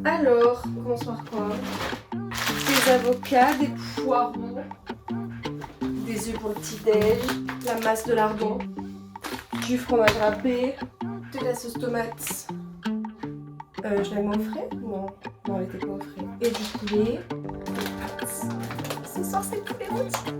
Alors, on commence par quoi? Des avocats, des poireaux, des œufs pour le petit-déj, la masse de lardon, du fromage râpé, de la sauce tomate. Je la mets au frais? Non, elle était pas au frais. Et du poulet, des pâtes. Ce soir, c'est le poulet rôti.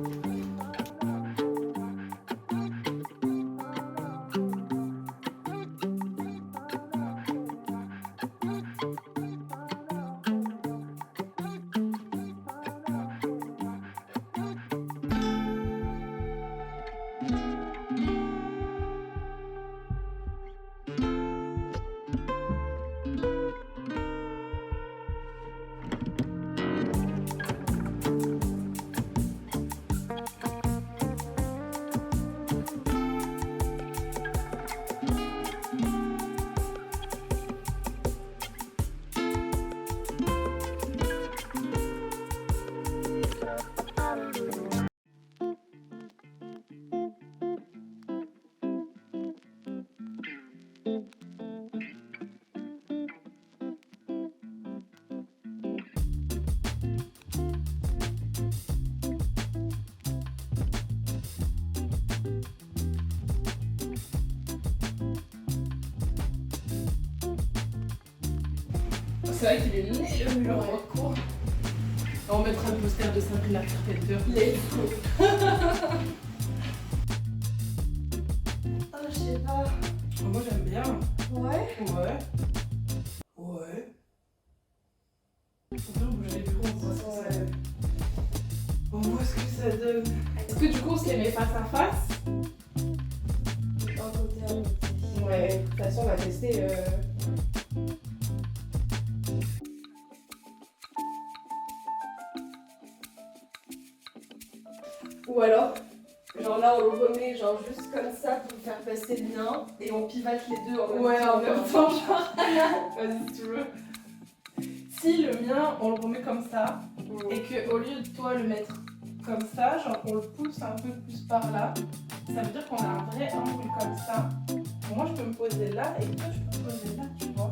C'est vrai qu'il est laid le mur en cours. On mettra le poster de Sabrina Carpenter. Let's go. Oh, je sais pas. Moi j'aime bien. Ouais. Ouais. Ouais. On vient bouger les bureaux, on voit ce que ça donne. On voit ce que ça donne. Est-ce que du coup on se les met face à face? Un côté, un côté. Ouais, de toute façon on va tester. Ou alors, genre là on le remet genre juste comme ça pour faire passer le mien et on pivote les deux en même Ouais, temps. en même temps, genre. Vas-y, si tu veux. Si le mien, on le remet comme ça, et qu'au lieu de toi le mettre comme ça, genre on le pousse un peu plus par là, ça veut dire qu'on a un vrai angle comme ça. Moi, je peux me poser là, et toi, je peux me poser là, tu vois.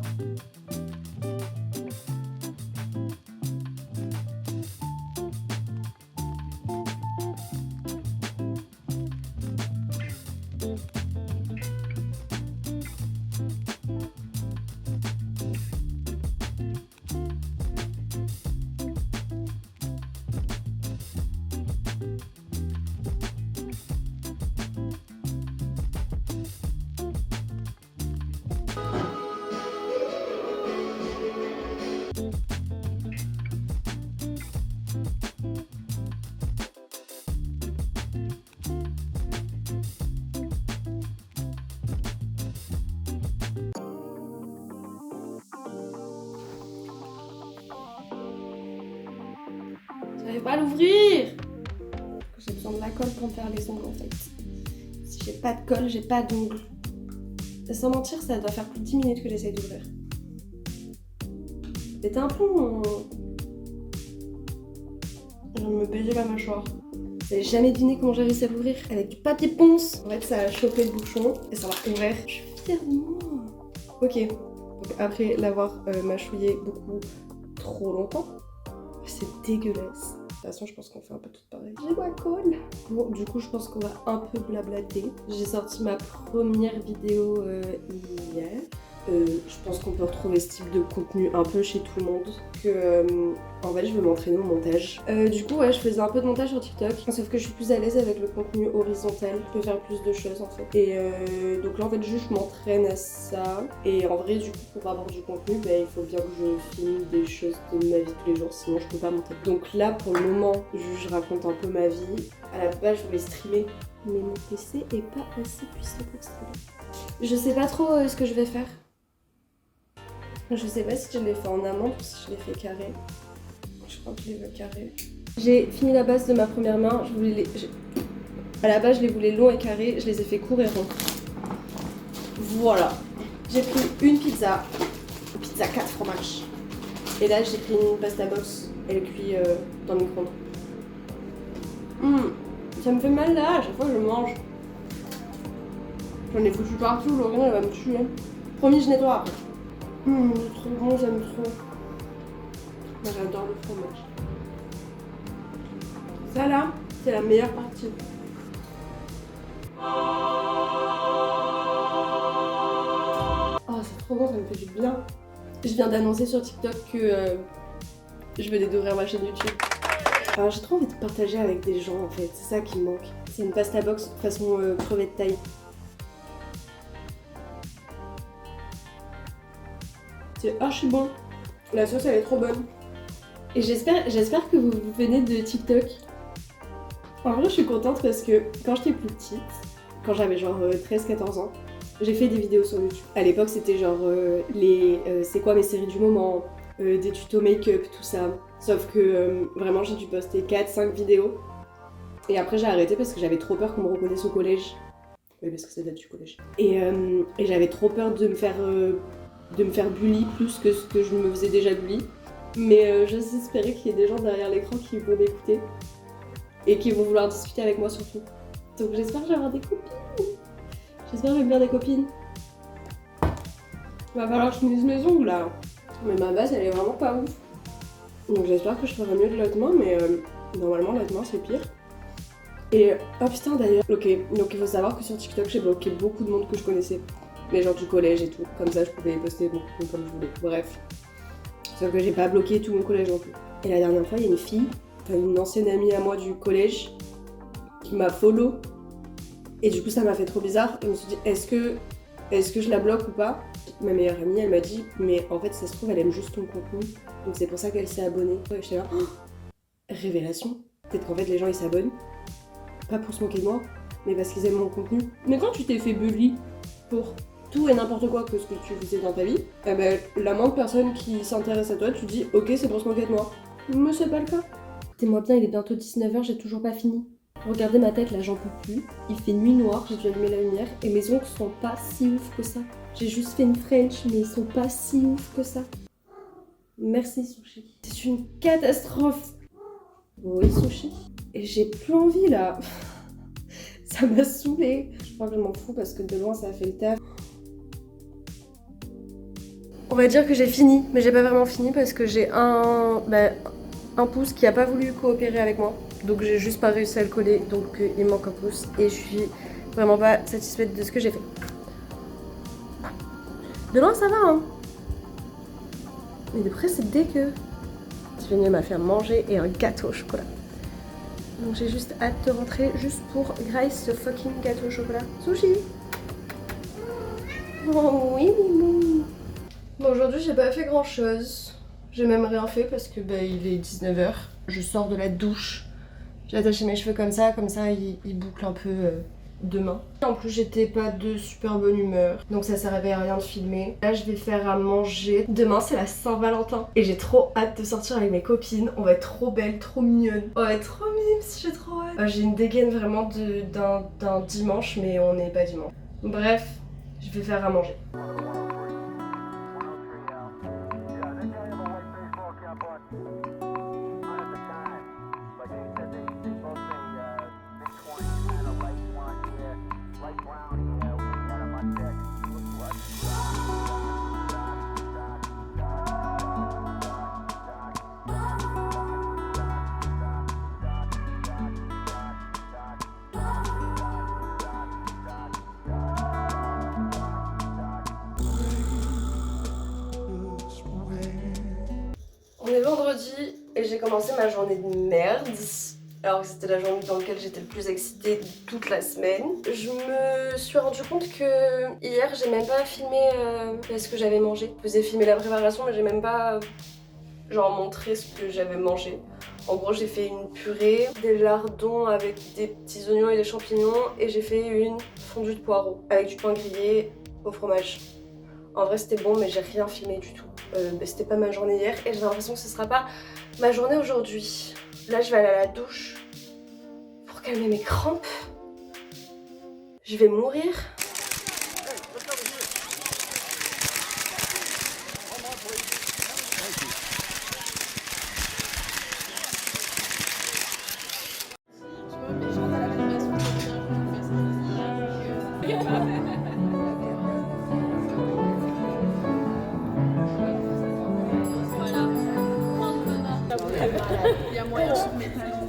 J'arrive pas à l'ouvrir. J'ai besoin de la colle pour me faire les ongles en fait. Si j'ai pas de colle, j'ai pas d'ongles. Sans mentir, ça doit faire plus de 10 minutes que j'essaye d'ouvrir. C'était un plomb. Je me baiser la mâchoire. Vous avez jamais deviné comment j'ai réussi à l'ouvrir avec du papier ponce. En fait, ça a chopé le bouchon et ça l'a ouvert. Je suis fière de moi. Ok. Donc après l'avoir mâchouillé beaucoup trop longtemps, c'est dégueulasse. De toute façon, je pense qu'on fait un peu tout pareil. J'ai ma colle. Bon, du coup, je pense qu'on va un peu blablater. J'ai sorti ma première vidéo hier. Je pense qu'on peut retrouver ce type de contenu un peu chez tout le monde. En fait, je vais m'entraîner au montage. Du coup, ouais, je faisais un peu de montage sur TikTok. Sauf que je suis plus à l'aise avec le contenu horizontal. Je peux faire plus de choses en fait. Et donc là, en fait, juste je m'entraîne à ça. Et en vrai, du coup, pour avoir du contenu, bah, il faut bien que je filme des choses de ma vie tous les jours. Sinon, je peux pas monter. Donc là, pour le moment, je raconte un peu ma vie. À la base, je voulais streamer. Mais mon PC est pas assez puissant pour streamer. Je sais pas trop ce que je vais faire. Je sais pas si je l'ai fait en amande ou si je l'ai fait carré. Je crois que je l'ai fait carré. J'ai fini la base de ma première main. À la base, je les voulais longs et carrés. Je les ai fait courts et ronds. Voilà. J'ai pris une pizza 4 fromages. Et là, j'ai pris une pasta box. Elle cuit dans le micro-ondes. Ça me fait mal là, à chaque fois que je mange. J'en ai foutu partout, Laurine elle va me tuer. Promis, je nettoie après. C'est trop bon, j'aime trop. J'adore le fromage. Ça là, c'est la meilleure partie. Oh, c'est trop bon, ça me fait du bien. Je viens d'annoncer sur TikTok que je venais d'ouvrir ma chaîne YouTube. Alors j'ai trop envie de partager avec des gens en fait, c'est ça qui me manque. C'est une pasta box façon crevette taille. C'est archi bon. La sauce elle est trop bonne. Et j'espère que vous venez de TikTok. En vrai je suis contente parce que quand j'étais plus petite, quand j'avais genre 13-14 ans, j'ai fait des vidéos sur YouTube. À l'époque c'était genre c'est quoi mes séries du moment, des tutos make-up, tout ça. Sauf que vraiment j'ai dû poster 4-5 vidéos. Et après j'ai arrêté parce que j'avais trop peur qu'on me reconnaisse au collège. Oui parce que ça date du collège. Et j'avais trop peur de me faire bully plus que ce que je me faisais déjà bully. Mais j'espérais qu'il y ait des gens derrière l'écran qui vont m'écouter. Et qui vont vouloir discuter avec moi surtout. Donc j'espère que je vais avoir des copines. J'espère que je vais me faire des copines. Va falloir que je finisse mes ongles là. Mais ma base elle est vraiment pas ouf. Donc j'espère que je ferai mieux de l'autre main, mais normalement l'autre main c'est pire. Et oh putain d'ailleurs, ok, donc il faut savoir que sur TikTok j'ai bloqué beaucoup de monde que je connaissais. Les gens du collège et tout, comme ça je pouvais poster mon contenu comme je voulais, bref. Sauf que j'ai pas bloqué tout mon collège non plus. Et la dernière fois il y a une fille, enfin une ancienne amie à moi du collège, qui m'a follow. Et du coup ça m'a fait trop bizarre, et je me suis dit est-ce que je la bloque ou pas? Ma meilleure amie elle m'a dit mais en fait ça se trouve elle aime juste ton contenu. Donc c'est pour ça qu'elle s'est abonnée. Et j'étais là, oh, révélation. Peut-être qu'en fait les gens ils s'abonnent, pas pour se moquer de moi, mais parce qu'ils aiment mon contenu. Mais quand tu t'es fait bully pour tout et n'importe quoi que ce que tu faisais dans ta vie, eh ben, la moindre personne qui s'intéresse à toi, tu te dis ok c'est pour se moquer de moi. Mais c'est pas le cas. Écoutez-moi bien, il est bientôt 19h, j'ai toujours pas fini. Regardez ma tête là, j'en peux plus. Il fait nuit noire, j'ai dû allumer la lumière et mes ongles sont pas si ouf que ça. J'ai juste fait une French mais ils sont pas si ouf que ça. Merci Sushi. C'est une catastrophe. Oui Sushi. Et j'ai plus envie là. Ça m'a saoulée. Je crois que je m'en fous parce que de loin ça a fait le taf. On va dire que j'ai fini, mais j'ai pas vraiment fini parce que j'ai un pouce qui a pas voulu coopérer avec moi. Donc j'ai juste pas réussi à le coller, donc il me manque un pouce et je suis vraiment pas satisfaite de ce que j'ai fait. De loin ça va hein. Mais de près c'est dégueu. Tiffany m'a fait à manger et un gâteau au chocolat. Donc j'ai juste hâte de rentrer juste pour grace ce fucking gâteau au chocolat. Sushi. Oh oui mimou. Bon aujourd'hui j'ai pas fait grand chose. J'ai même rien fait parce que il est 19h. Je sors de la douche. J'ai attaché mes cheveux comme ça ils bouclent un peu demain. En plus j'étais pas de super bonne humeur, donc ça servait à rien de filmer. Là je vais faire à manger. Demain c'est la Saint-Valentin et j'ai trop hâte de sortir avec mes copines. On va être trop belles, trop mignonnes. On va être trop mimes, j'ai trop hâte. J'ai une dégaine vraiment d'un dimanche mais on n'est pas dimanche. Bref, je vais faire à manger. On est vendredi et j'ai commencé ma journée de merde. Alors que c'était la journée dans laquelle j'étais le plus excitée toute la semaine. Je me suis rendu compte que hier j'ai même pas filmé ce que j'avais mangé. Je vous ai filmé la préparation mais j'ai même pas montré ce que j'avais mangé. En gros j'ai fait une purée, des lardons avec des petits oignons et des champignons et j'ai fait une fondue de poireaux avec du pain grillé au fromage. En vrai c'était bon mais j'ai rien filmé du tout. C'était pas ma journée hier et j'ai l'impression que ce sera pas ma journée aujourd'hui. Là je vais aller à la douche pour calmer mes crampes. Je vais mourir. Il y a moyen sur mes talons.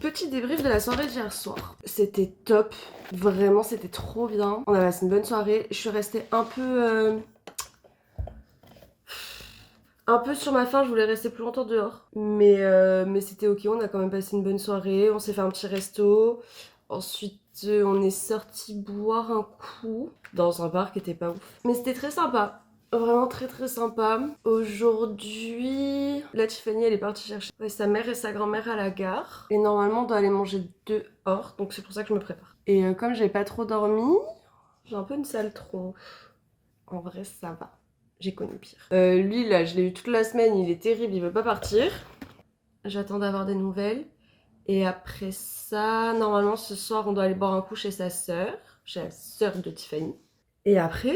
Petit débrief de la soirée d'hier soir. C'était top, vraiment c'était trop bien. On a passé une bonne soirée. Je suis restée un peu sur ma faim, je voulais rester plus longtemps dehors. Mais c'était ok, on a quand même passé une bonne soirée. On s'est fait un petit resto. Ensuite, on est sorti boire un coup dans un bar qui était pas ouf. Mais c'était très sympa. Vraiment très très sympa. Aujourd'hui, la Tiffany elle est partie chercher sa mère et sa grand-mère à la gare. Et normalement on doit aller manger dehors, donc c'est pour ça que je me prépare. Et comme j'ai pas trop dormi, j'ai un peu une sale tronche. En vrai ça va, j'ai connu pire. Lui là, je l'ai eu toute la semaine, il est terrible, il veut pas partir. J'attends d'avoir des nouvelles. Et après ça, normalement ce soir on doit aller boire un coup chez sa sœur, chez la sœur de Tiffany. Et après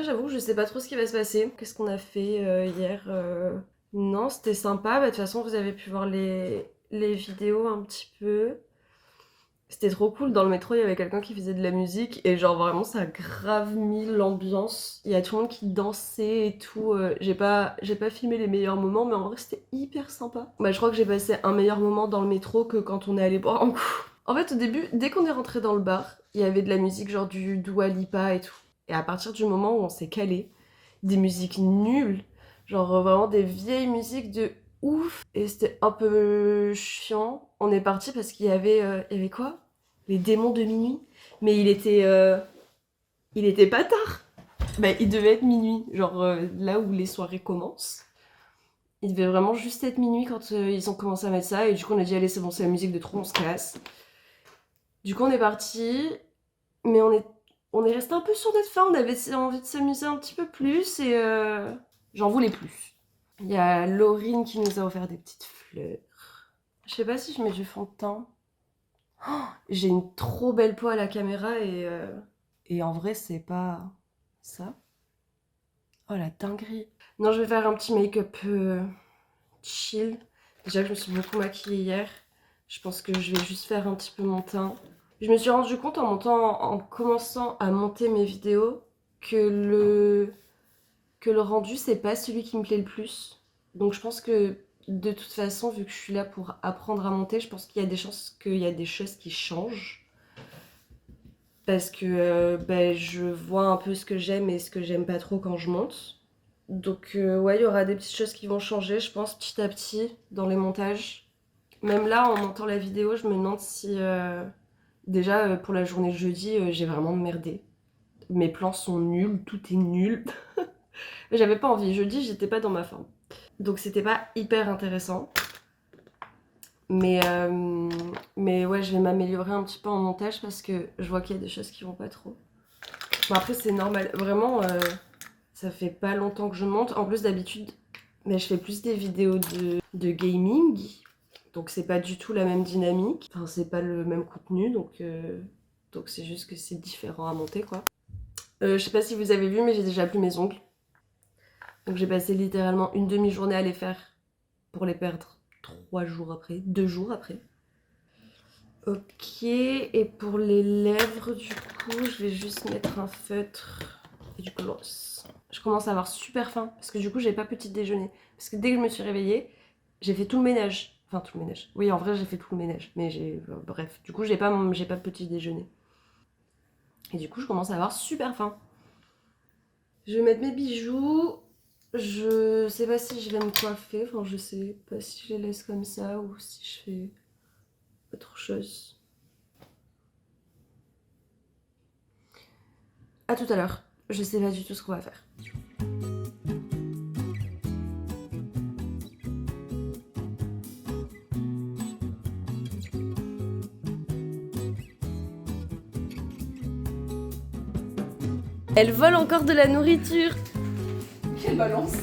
j'avoue que je sais pas trop ce qui va se passer. Qu'est-ce qu'on a fait hier Non, c'était sympa. De toute façon, vous avez pu voir les vidéos un petit peu. C'était trop cool. Dans le métro, il y avait quelqu'un qui faisait de la musique. Et genre, vraiment, ça a grave mis l'ambiance. Il y a tout le monde qui dansait et tout. J'ai pas filmé les meilleurs moments, mais en vrai, c'était hyper sympa. Bah, je crois que j'ai passé un meilleur moment dans le métro que quand on est allé boire un coup. En fait, au début, dès qu'on est rentré dans le bar, il y avait de la musique genre du Dua Lipa et tout. Et à partir du moment où on s'est calé, des musiques nulles, genre vraiment des vieilles musiques de ouf. Et c'était un peu chiant. On est parti parce qu'il y avait quoi Les démons de minuit. Mais il était pas tard. Bah, il devait être minuit, genre là où les soirées commencent. Il devait vraiment juste être minuit quand ils ont commencé à mettre ça. Et du coup, on a dit, allez, c'est bon, c'est la musique de trop, on se casse. Du coup, on est parti, mais on est resté un peu sur notre faim. On avait envie de s'amuser un petit peu plus et j'en voulais plus. Il y a Laurine qui nous a offert des petites fleurs. Je sais pas si je mets du fond de teint. Oh, j'ai une trop belle peau à la caméra et en vrai, c'est pas ça. Oh la dinguerie. Non, je vais faire un petit make-up chill. Déjà que je me suis beaucoup maquillée hier. Je pense que je vais juste faire un petit peu mon teint. Je me suis rendu compte en commençant à monter mes vidéos que le rendu c'est pas celui qui me plaît le plus. Donc je pense que de toute façon, vu que je suis là pour apprendre à monter, je pense qu'il y a des chances qu'il y a des choses qui changent. Parce que je vois un peu ce que j'aime et ce que j'aime pas trop quand je monte. Donc ouais, il y aura des petites choses qui vont changer, je pense, petit à petit dans les montages. Même là, en montant la vidéo, je me demande si... Déjà, pour la journée de jeudi, j'ai vraiment merdé. Mes plans sont nuls, tout est nul. J'avais pas envie. Jeudi, j'étais pas dans ma forme. Donc c'était pas hyper intéressant. Mais ouais, je vais m'améliorer un petit peu en montage parce que je vois qu'il y a des choses qui vont pas trop. Bon, après, c'est normal. Vraiment, ça fait pas longtemps que je monte. En plus, d'habitude, je fais plus des vidéos de gaming. Donc c'est pas du tout la même dynamique. Enfin, c'est pas le même contenu, donc c'est juste que c'est différent à monter, quoi. Je sais pas si vous avez vu, mais j'ai déjà plus mes ongles. Donc j'ai passé littéralement une demi-journée à les faire pour les perdre 3 jours après, 2 jours après. Ok, et pour les lèvres, du coup, je vais juste mettre un feutre et du gloss. Je commence à avoir super faim parce que du coup, j'ai pas petit déjeuner. Parce que dès que je me suis réveillée, j'ai fait tout le ménage. Enfin, tout le ménage. Oui, en vrai, j'ai fait tout le ménage. Mais bref, du coup, j'ai pas petit déjeuner. Et du coup, je commence à avoir super faim. Je vais mettre mes bijoux. Je sais pas si je vais me coiffer. Enfin, je sais pas si je les laisse comme ça ou si je fais autre chose. À tout à l'heure. je sais pas du tout ce qu'on va faire. Elle vole encore de la nourriture. Quelle balance.